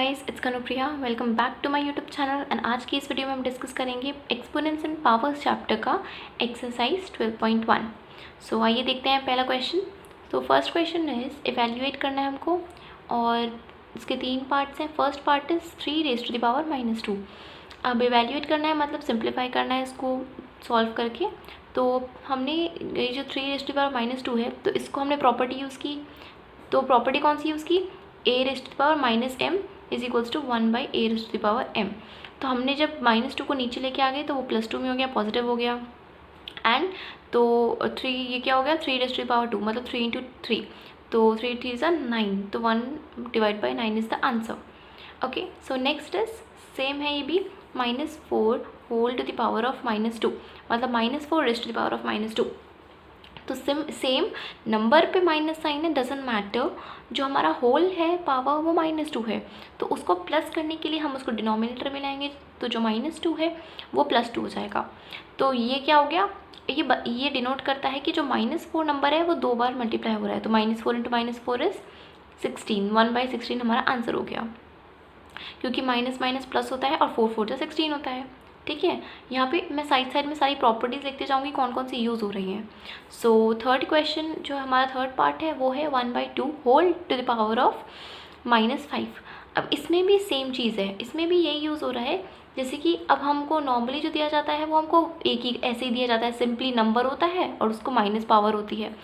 Guys, it's Kanupriya. Welcome back to my YouTube channel. And आज की इस वीडियो में हम डिस्कस करेंगे एक्सपोनेंट्स एंड पावर्स चैप्टर का एक्सरसाइज 12.1। सो आइए देखते हैं पहला क्वेश्चन। तो फर्स्ट क्वेश्चन इज इवेल्युएट करना है हमको और इसके तीन पार्ट्स हैं। First part is 3⁻⁻²। अब इवेल्युएट करना है मतलब सिंप्लीफाई करना है इसको सॉल्व करके। तो हमने ये जो 3⁻² है तो इसको हमने प्रॉपर्टी यूज़ की। तो प्रॉपर्टी कौन सी यूज़ की? a⁻m is equals to 1/a⁻m। तो हमने जब -2 को नीचे लेके आ गए तो वो +2 में हो गया, पॉजिटिव हो गया। एंड तो 3 ये क्या हो गया? 3⁻² मतलब 3 इंटू 3, तो 3 3 ज़ा 9, तो 1/9 is the answer. Okay, so next is same है ये भी, -4 whole to the power of -2 मतलब -4⁻²। तो सेम नंबर पे माइनस साइन है, डजेंट मैटर। जो हमारा होल है पावर वो -2 है, तो उसको प्लस करने के लिए हम उसको डिनोमिनेटर में लाएंगे। तो जो -2 है वो +2 हो जाएगा। तो ये क्या हो गया? ये डिनोट करता है कि जो -4 नंबर है वो 2 बार मल्टीप्लाई हो रहा है। तो -4 इंटू -4 इज 16, 1/16 हमारा आंसर हो गया, क्योंकि माइनस माइनस प्लस होता है और 4 4 जो 16 होता है। ठीक है, यहाँ पे मैं साइड में सारी प्रॉपर्टीज़ लिखते जाऊँगी कौन कौन सी यूज़ हो रही हैं। सो थर्ड क्वेश्चन जो हमारा थर्ड पार्ट है वो है 1/2 whole to the power of -5। अब इसमें भी सेम चीज़ है, इसमें भी यही यूज़ हो रहा है। जैसे कि अब हमको नॉर्मली जो दिया जाता है वो हमको एक ही ऐसे ही दिया जाता है, सिंपली नंबर होता है और उसको माइनस पावर होती है।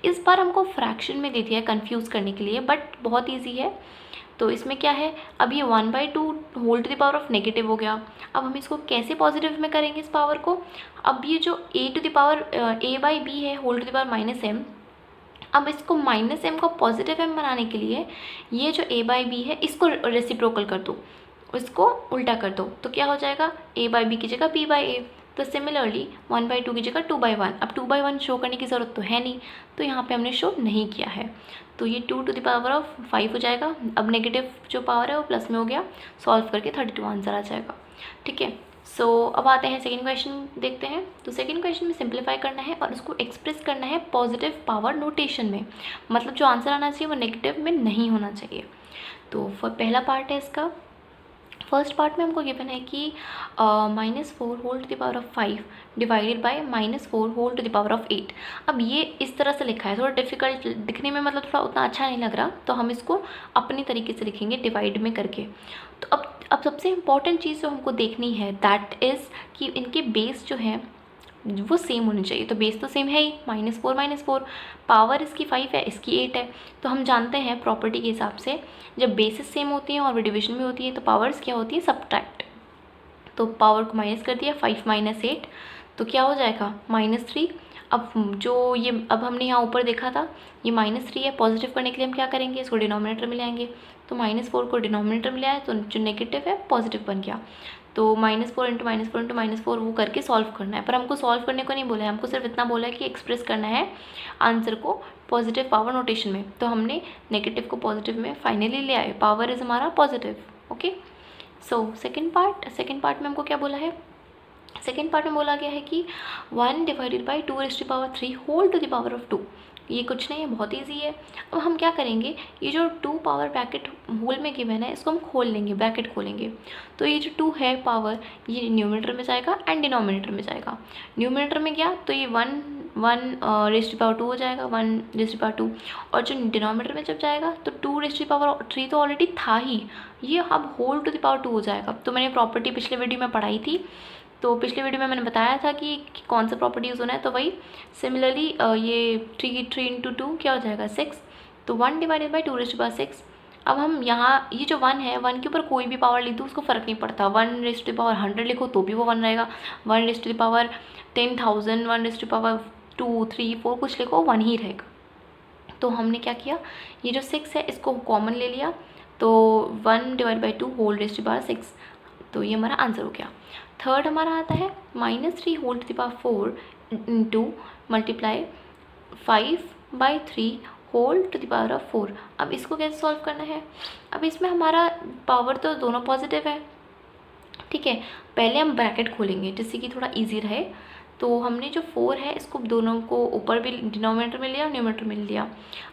इस बार हमको फ्रैक्शन में दे दिया है कन्फ्यूज़ करने के लिए, बट बहुत ईजी है। तो इसमें क्या है, अब ये 1/2 whole to the power of negative हो गया। अब हम इसको कैसे पॉजिटिव में करेंगे इस पावर को? अब ये जो a/b है whole to the power -m, अब इसको -m को पॉजिटिव m बनाने के लिए ये जो a/b है इसको रेसिप्रोकल कर दो, इसको उल्टा कर दो। तो क्या हो जाएगा? a/b की जगह b/a। तो सिमिलरली 1/2 की जगह 2/1। अब 2/1 शो करने की ज़रूरत तो है नहीं, तो यहाँ पे हमने शो नहीं किया है। तो ये 2 टू द पावर ऑफ 5 हो जाएगा। अब नेगेटिव जो पावर है वो प्लस में हो गया, सॉल्व करके 32 आंसर आ जाएगा। ठीक है, सो अब आते हैं सेकंड क्वेश्चन देखते हैं। तो सेकंड क्वेश्चन में सिंप्लीफाई करना है और उसको एक्सप्रेस करना है पॉजिटिव पावर नोटेशन में, मतलब जो आंसर आना चाहिए वो नेगेटिव में नहीं होना चाहिए। तो पहला पार्ट है इसका। फर्स्ट पार्ट में हमको गिवन है कि -4 whole to the power of 5 divided by -4 whole to the power of 8। अब ये इस तरह से लिखा है, थोड़ा डिफिकल्ट दिखने में, मतलब थोड़ा उतना अच्छा नहीं लग रहा, तो हम इसको अपनी तरीके से लिखेंगे डिवाइड में करके। तो अब सबसे इम्पॉर्टेंट चीज़ जो हमको देखनी है दैट इज़ कि इनके बेस जो है वो सेम होनी चाहिए। तो बेस तो सेम है ही, -4 पावर इसकी 5 है, इसकी 8 है। तो हम जानते हैं प्रॉपर्टी के हिसाब से जब बेसिस सेम होती हैं और वो डिवीजन में होती है तो पावर्स क्या होती है? सब्ट्रैक्ट। तो पावर को माइनस कर दिया, 5 - 8, तो क्या हो जाएगा? -3। अब जो ये अब हमने यहाँ ऊपर देखा था ये -3 है, पॉजिटिव करने के लिए हम क्या करेंगे? इसको डिनोमिनेटर में लाएंगे। तो -4 को डिनोमिनेटर में लाया तो जो नेगेटिव है पॉजिटिव बन गया। तो -4 इंटू -4 वो करके सॉल्व करना है, पर हमको सॉल्व करने को नहीं बोला है, हमको सिर्फ इतना बोला है कि एक्सप्रेस करना है आंसर को पॉजिटिव पावर नोटेशन में। तो हमने नेगेटिव को पॉजिटिव में फाइनली ले आए, पावर इज़ हमारा positive. Okay, so second part में हमको क्या बोला है? सेकेंड पार्ट में बोला गया है कि 1/2⁻³ whole to the power of 2। ये कुछ नहीं है, बहुत ईजी है। अब हम क्या करेंगे, ये जो 2 पावर ब्रैकेट होल में गिवन है इसको हम खोल लेंगे, ब्रैकेट खोलेंगे। तो ये जो 2 है पावर, ये न्यूमरेटर में जाएगा एंड डिनोमिनेटर में जाएगा। न्यूमरेटर में गया तो ये 1/2 हो जाएगा, 1/2। और जो डिनोमिनेटर में जब जाएगा तो 2/3 तो ऑलरेडी था ही, ये अब होल टू द पावर 2 हो जाएगा। तो मैंने प्रॉपर्टी पिछले वीडियो में पढ़ाई थी, तो पिछले वीडियो में मैंने बताया था कि कौन सा प्रॉपर्टी यूज़ होना है। तो वही सिमिलरली ये 3 इंटू 2 क्या हो जाएगा? 6। तो 1/2⁻6। अब हम यहाँ ये जो 1 है, 1 के ऊपर कोई भी पावर लिख दो उसको फ़र्क नहीं पड़ता। 1/100 लिखो तो भी वो 1 रहेगा, 1/10,000, 1/2, 3, 4 कुछ लिखो 1 ही रहेगा। तो हमने क्या किया, ये जो 6 है इसको कॉमन ले लिया, तो 1/2 होल रेज़ टू पावर 6। तो ये हमारा आंसर हो गया। थर्ड हमारा आता है -3 whole to the power 4 into multiply 5/3 whole to the power of 4। अब इसको कैसे सॉल्व करना है? अब इसमें हमारा पावर तो दोनों पॉजिटिव है। ठीक है, पहले हम ब्रैकेट खोलेंगे जिससे कि थोड़ा इजी रहे। तो हमने जो 4 है इसको दोनों को ऊपर भी डिनोमिनेटर में लिया और न्यूमरेटर में लिया।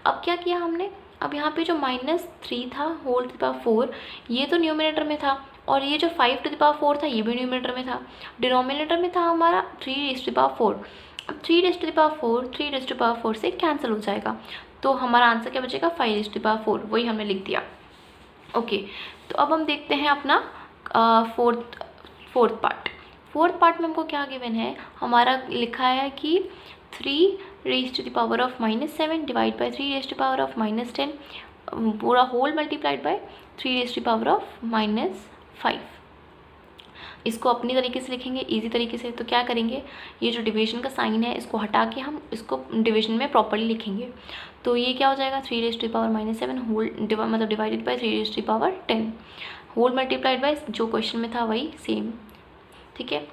अब क्या किया हमने, अब यहाँ पे जो -3 था होल टू द पावर 4 ये तो न्यूमिनेटर में था, और ये जो 5 टू द पावर 4 था ये भी न्यूमिनेटर में था। डिनोमिनेटर में था हमारा 3 रेज़ टू द पावर 4। अब 3 raise to the power 4 3 raise to the power 4 से कैंसिल हो जाएगा, तो हमारा आंसर क्या बचेगा 5 रेज़ टू द पावर 4, वही हमने लिख दिया। ओके, तो अब हम देखते हैं अपना फोर्थ पार्ट। फोर्थ पार्ट में हमको क्या गिवन है, हमारा लिखा है कि 3 raise to the power of -7 divide by 3 raise to the power of -10 पूरा whole multiplied by 3 raise to the power of -5। इसको अपनी तरीके से लिखेंगे इजी तरीके से। तो क्या करेंगे, ये जो डिवीजन का साइन है इसको हटा के हम इसको डिवीजन में प्रॉपर्ली लिखेंगे। तो ये क्या हो जाएगा 3 raise to the power -7 whole मतलब divided by 3 raise to the power 10 whole multiplied by जो क्वेश्चन में था वही सेम। ठीक है,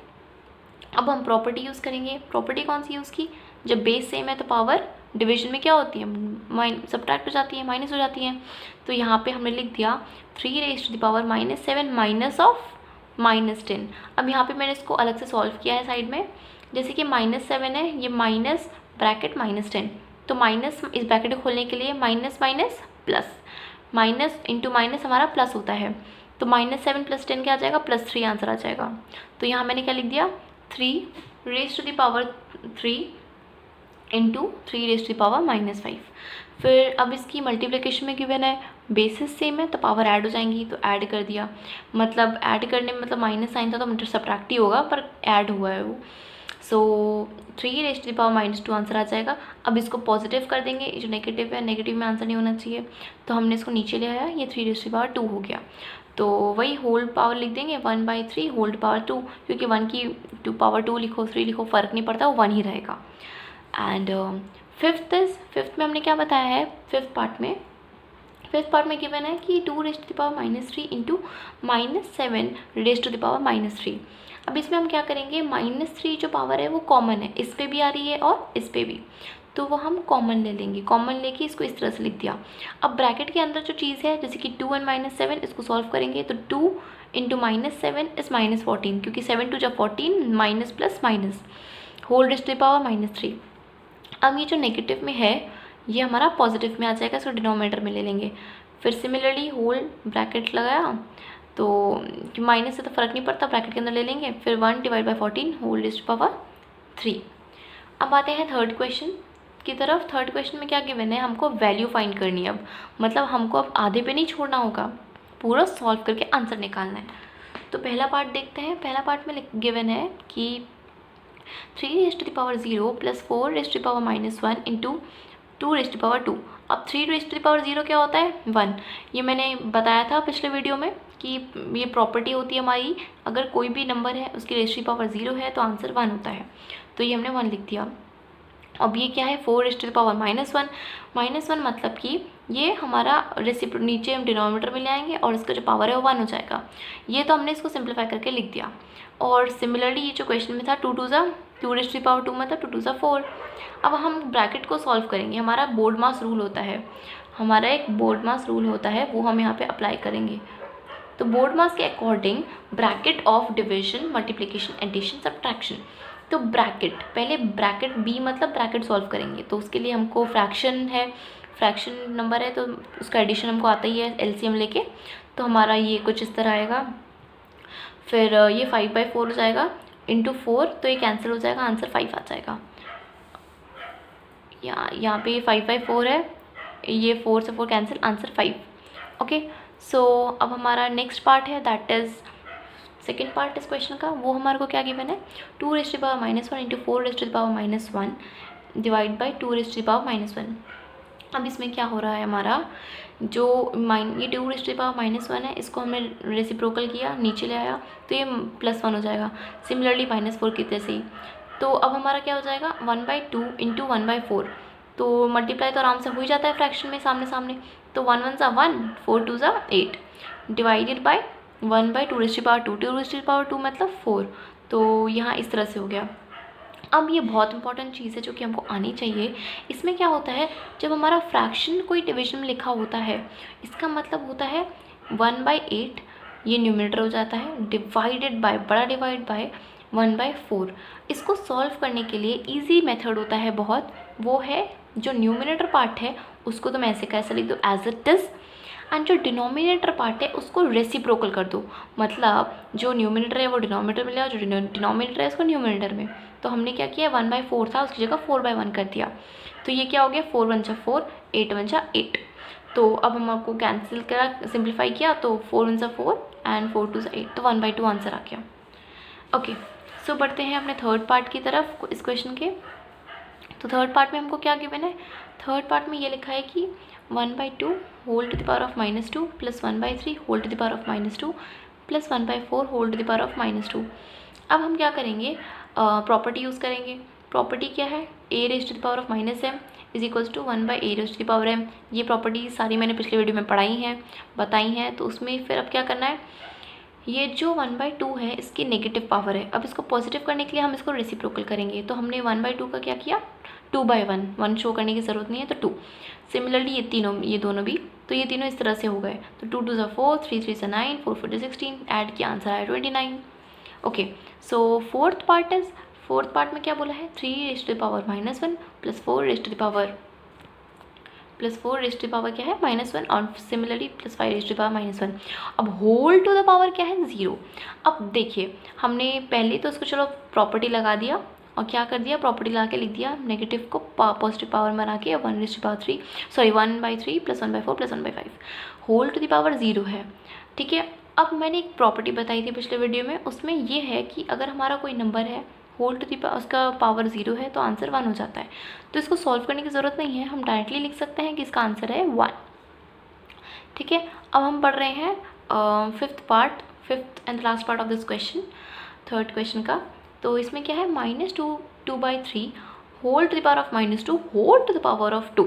अब हम प्रॉपर्टी यूज़ करेंगे। प्रॉपर्टी कौन सी यूज़ की, जब बेस सेम है तो पावर डिवीजन में क्या होती है सब्ट्रैक्ट हो जाती है, माइनस हो जाती है। तो यहाँ पे हमने लिख दिया 3 raise to the power -7 minus of -10। अब यहाँ पे मैंने इसको अलग से सॉल्व किया है साइड में, जैसे कि -7 है, ये माइनस ब्रैकेट -10, तो माइनस इस ब्रैकेट को खोलने के लिए minus minus plus, minus into minus हमारा प्लस होता है, तो -7 + 10 क्या आ जाएगा +3 आंसर आ जाएगा। तो यहाँ मैंने क्या लिख दिया 3 raise to the power 3 into 3 raise to the power -5। फिर अब इसकी मल्टीप्लिकेशन में गिवन है बेसिस सेम है तो पावर ऐड हो जाएंगी, तो ऐड कर दिया, मतलब ऐड करने में मतलब माइनस साइन था तो मतलब सब्ट्रैक्ट ही होगा पर ऐड हुआ है वो। So 3 raise to the power -2 answer आ जाएगा। अब इसको पॉजिटिव कर देंगे, ये जो नेगेटिव है नेगेटिव में आंसर नहीं होना चाहिए, तो हमने इसको नीचे ले आया, ये 3 रेज़ टू द पावर 2 हो गया। तो वही होल पावर लिख देंगे 1/3 होल पावर 2, क्योंकि 1 की पावर 2 लिखो 3 लिखो फ़र्क नहीं पड़ता, वो 1 ही रहेगा। एंड फिफ्थ में हमने क्या बताया है, फिफ्थ पार्ट में गिवन है कि 2 raise to the power -3 into -7 raise to the power -3। अब इसमें हम क्या करेंगे, -3 जो पावर है वो कॉमन है, इस पे भी आ रही है और इस पे भी, तो वो हम कॉमन ले लेंगे, कॉमन लेके इसको इस तरह से लिख दिया। अब ब्रैकेट के अंदर जो चीज़ है जैसे कि 2 और -7 इसको सॉल्व करेंगे, तो 2 इंटू -7 इस -14, क्योंकि 7 2 जब 14 minus plus minus whole raise to the power -3। अब ये जो नेगेटिव में है ये हमारा पॉजिटिव में आ जाएगा, इसको डिनोमिनेटर में ले लेंगे। फिर सिमिलरली होल ब्रैकेट लगाया, तो माइनस से तो फ़र्क नहीं पड़ता, ब्रैकेट के अंदर ले लेंगे, फिर 1 divide by 14 whole raise to power 3। अब आते हैं थर्ड क्वेश्चन की तरफ। थर्ड क्वेश्चन में क्या गिवन है, हमको वैल्यू फाइंड करनी है। अब मतलब हमको अब आधे पे नहीं छोड़ना होगा, पूरा सॉल्व करके आंसर निकालना है। तो पहला पार्ट देखते हैं। पहला पार्ट में गिवन है कि 3 raise to the power 0 plus 4 raise to the power -1 into 2 raise to the power 2। अब 3 रेज़ टू द पावर 0 क्या होता है 1, ये मैंने बताया था पिछले वीडियो में कि ये प्रॉपर्टी होती है हमारी, अगर कोई भी नंबर है उसकी रेज़ टू द पावर 0 है तो आंसर 1 होता है, तो ये हमने 1 लिख दिया। अब ये क्या है 4 रेज़ टू द पावर -1 मतलब कि ये हमारा नीचे हम डिनोमिनेटर में ले आएंगे और इसका जो पावर है वो 1 हो जाएगा। ये तो हमने इसको सिंप्लीफाई करके लिख दिया। और सिमिलरली ये जो क्वेश्चन में था 2 रेज़ टू द पावर 2 मतलब 2 2 4। अब हम ब्रैकेट को सॉल्व करेंगे, हमारा बोर्ड मास रूल होता है, हमारा एक बोर्ड मास रूल होता है, वो हम यहाँ पे अप्लाई करेंगे। तो बोर्ड मास के according bracket of division multiplication addition subtraction, तो ब्रैकेट पहले ब्रैकेट बी मतलब ब्रैकेट सॉल्व करेंगे, तो उसके लिए हमको फ्रैक्शन है, फ्रैक्शन नंबर है तो उसका एडिशन हमको आता ही है एलसीएम लेके। तो हमारा ये कुछ इस तरह आएगा, फिर ये 5/4 हो जाएगा इंटू 4, तो ये कैंसिल हो जाएगा, आंसर 5 आ जाएगा। यहाँ पे 5/4 है, ये 4 से 4 कैंसिल, आंसर 5। ओके, सो अब हमारा नेक्स्ट पार्ट है, दैट इज़ सेकेंड पार्ट इस क्वेश्चन का। वो हमारे को क्या गिवन है 2 raise to the power -1 into 4 raise to the power -1 divide by 2 raise to the power -1। अब इसमें क्या हो रहा है, हमारा जो ये 2 रेज़ टू द पावर -1 है, इसको हमने रेसिप्रोकल किया, नीचे ले आया, तो ये +1 हो जाएगा। सिमिलरली -4 की तरह से ही। तो अब हमारा क्या हो जाएगा 1/2 इंटू 1/4, तो मल्टीप्लाई तो आराम से हो ही जाता है फ्रैक्शन में सामने सामने, तो 1 1 ज़ा 1, 4 2 ज़ा 8 divided by 1/2 raise to the power 2, 2 raise to the power 2 मतलब 4, तो यहाँ इस तरह से हो गया। अब ये बहुत इंपॉर्टेंट चीज़ है जो कि हमको आनी चाहिए। इसमें क्या होता है, जब हमारा फ्रैक्शन कोई डिवीजन में लिखा होता है, इसका मतलब होता है 1/8 ये न्यूमरेटर हो जाता है, डिवाइडेड बाय बड़ा डिवाइड बाय 1/4। इसको सॉल्व करने के लिए इजी मेथड होता है बहुत, वो है जो न्यूमिनेटर पार्ट है उसको तुम ऐसे कैसे लिख दो, एज इट इज़, एंड जो डिनोमिनेटर पार्ट है उसको रेसिप्रोकल कर दो, मतलब जो न्यूमिनेटर है वो डिनोमिनेटर में ले आओ, जो डिनोमिनेटर है उसको न्यूमिनेटर में। तो हमने क्या किया, 1/4 था उसकी जगह 4/1 कर दिया। तो ये क्या हो गया, 4 × 4, 8 × 8। तो अब हम आपको कैंसिल करा, सिंप्लीफाई किया, तो 4 × 4 एंड 4 × 8, तो 1/2 आंसर आ गया। ओके, सो बढ़ते हैं अपने थर्ड पार्ट की तरफ इस क्वेश्चन के। तो थर्ड पार्ट में हमको क्या गिवन है, थर्ड पार्ट में ये लिखा है कि 1/2 whole to the power of -2 plus 1/3 whole to the power of -2 plus 1/4 whole to the power of -2। अब हम क्या करेंगे, प्रॉपर्टी यूज़ करेंगे। प्रॉपर्टी क्या है, a⁻m is equals to 1/a⁻m। ये प्रॉपर्टी सारी मैंने पिछले वीडियो में पढ़ाई हैं, बताई हैं। तो उसमें फिर अब क्या करना है, ये जो 1/2 है इसकी नेगेटिव पावर है, अब इसको पॉजिटिव करने के लिए हम इसको रेसिप्रोकल करेंगे। तो हमने 1/2 का क्या किया, 2/1, 1 शो करने की ज़रूरत नहीं है, तो 2। सिमिलरली ये दोनों भी, तो ये तीनों इस तरह से हो गए। तो 2 × 2 = 4, 3 × 3 = 9, 4 × 4 = 16, ऐड किया आंसर आया 29। ओके, सो फोर्थ पार्ट में क्या बोला है, 3⁻1 प्लस 4 क्या है, -1, और सिमिलरली प्लस 5⁻1। अब होल टू द पावर क्या है, 0। अब देखिए हमने पहले तो उसको चलो प्रॉपर्टी लगा दिया, और क्या कर दिया, प्रॉपर्टी लगा के लिख दिया नेगेटिव को पॉजिटिव पावर में बना के 1/3 plus 1/4 plus 1/5 whole to the power 0 है। ठीक है, अब मैंने एक प्रॉपर्टी बताई थी पिछले वीडियो में, उसमें ये है कि अगर हमारा कोई नंबर है होल टू दी उसका पावर 0 है तो आंसर 1 हो जाता है। तो इसको सॉल्व करने की ज़रूरत नहीं है, हम डायरेक्टली लिख सकते हैं कि इसका आंसर है 1। ठीक है, अब हम पढ़ रहे हैं fifth and last part of this question, third question का। तो इसमें क्या है, -2/3 whole to the power of -2 whole to the power of 2।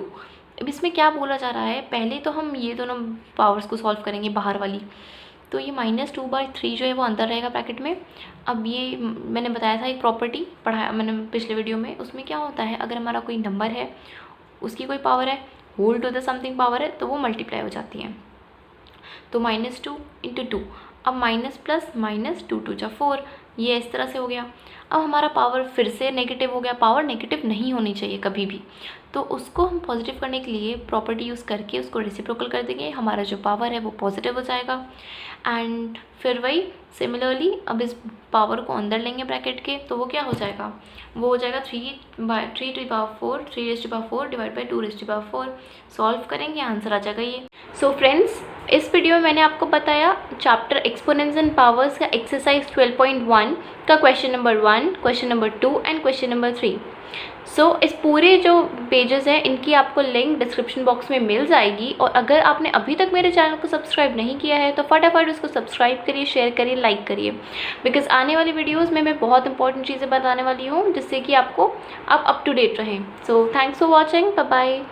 अब इसमें क्या बोला जा रहा है, पहले तो हम ये दोनों पावर्स को सॉल्व करेंगे बाहर वाली। तो ये -2/3 जो है वो अंदर रहेगा ब्रैकेट में। अब ये मैंने बताया था एक प्रॉपर्टी पढ़ाया मैंने पिछले वीडियो में, उसमें क्या होता है, अगर हमारा कोई नंबर है उसकी कोई पावर है, whole to the something power है, तो वो मल्टीप्लाई हो जाती है। तो -2 × 2, अब माइनस प्लस माइनस 2 × 2 = 4, ये इस तरह से हो गया। अब हमारा पावर फिर से नेगेटिव हो गया, पावर नेगेटिव नहीं होनी चाहिए कभी भी, तो उसको हम पॉजिटिव करने के लिए प्रॉपर्टी यूज़ करके उसको रेसिप्रोकल कर देंगे, हमारा जो पावर है वो पॉजिटिव हो जाएगा। एंड फिर वही सिमिलरली अब इस पावर को अंदर लेंगे ब्रैकेट के, तो वो क्या हो जाएगा, वो हो जाएगा 3/4 2/4 सॉल्व करेंगे, आंसर आ जाएगा ये। सो फ्रेंड्स, इस वीडियो में मैंने आपको बताया चैप्टर एक्सपोनेंट्स एंड पावर्स का एक्सरसाइज 12.1 का question number 1, question number 2 and question number 3। सो इस पूरे जो पेजेस हैं इनकी आपको लिंक डिस्क्रिप्शन बॉक्स में मिल जाएगी। और अगर आपने अभी तक मेरे चैनल को सब्सक्राइब नहीं किया है तो फटाफट उसको सब्सक्राइब करिए, शेयर करिए, लाइक करिए, बिकॉज आने वाली वीडियोस में मैं बहुत इंपॉर्टेंट चीज़ें बताने वाली हूँ जिससे कि आप अप टू डेट रहें। So thanks for watching, bye bye.